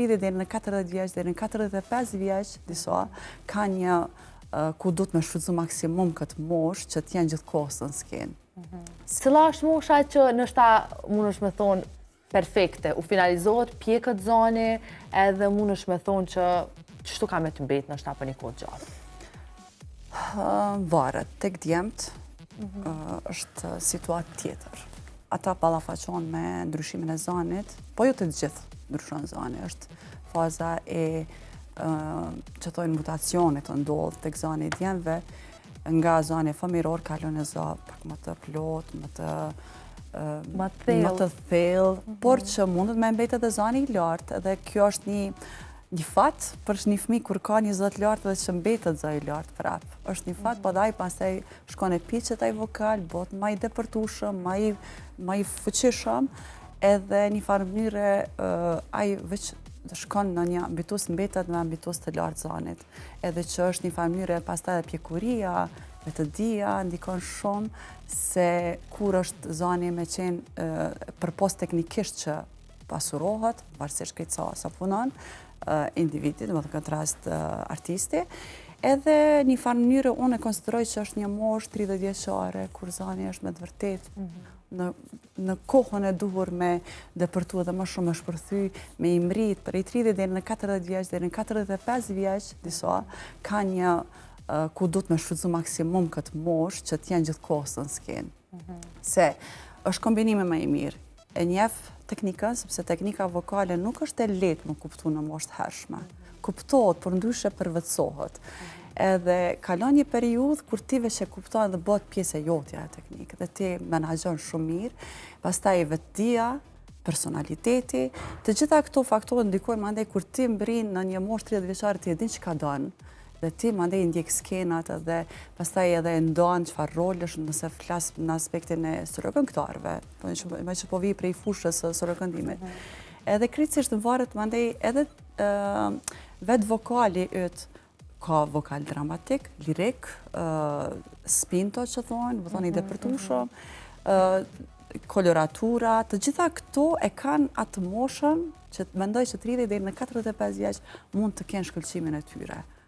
30 deri në 40 vjeç, deri në 45 vjeç, disa ka një ku du të me shfrytzu maksimum këtë moshë që t'jenë gjithkohës në skenë. Cila është mosha që nështë mund është me thonë perfekte, u finalizohet pje këtë zoni edhe mund është me thonë që qështu ka me të mbet nështë për një kohë gjatë? Varet, tek djemët është situatë tjetër. Ata ballafaqohen me ndryshimin e zanit, po jo të gjithë ndryshon zani, është faza e që thojnë mutacionit të ndodhë tek zani i djemëve, nga zani fëmiror kalon në za pak më të plot, më të thellë, por që mundet me mbetë edhe zani i lartë, edhe kjo është një fat për një fëmijë kur ka një zot lartë dhe që mbetet zë i lartë prap. Është një fat, po daj pastaj shkon e piqet ai vokal, bëhet më i depërtueshëm, më i fuqishëm, edhe një farë mënyre ai veç shkon në një ambitus, mbetet në ambitus të lartë zanit. Edhe që është një farë mënyre pastaj edhe pjekuria, metëdia, ndikon shumë se kur është zani me qenë përpos teknikisht që pasurohet, varësisht këtë sa punon, individit, dhe më të këtë rast artisti, edhe një farë mënyre unë e konsideroj që është një moshë 30 vjeçare, kur zani është me të vërtet në kohën e duhur me depërtu edhe më shumë me shpërthy, me i mrit për i 30 deri në 40 vjeç, deri në 45 vjeç, disa ka një ku du të me shfrytzu maksimum këtë moshë që t'jenë gjithkohës në skenë. Se është kombinime më i mirë. E njeh teknikën, sepse teknika vokale nuk është e lehtë më kuptu në moshë të hershme. Kuptohet, por ndryshe përvetësohet. Edhe kalon një periudhë kur ti veç e kupton dhe bëhet pjesë e jotja e teknikë, dhe ti menaxhon shumë mirë, pastaj vetdia, personaliteti, të gjitha këto faktorë ndikojnë mandej kur ti mbrin në një moshë 30 vjeçare ti e din çka don. Dhe ti mandej ndjek skenat edhe pastaj edhe e ndon çfarë rolesh nëse flas në aspektin e soriokëngëtarëve, me që po vi prej fushës së soriokëndimit. Edhe kritikisht varet mandej edhe vetë vokali yt ka vokal dramatik, lirik, spinto që thonë i depërtueshëm, koloratura, të gjitha këto e kanë atë moshën që mendoj që 30 deri në 45 vjeç mund të kenë shkëlqimin e tyre.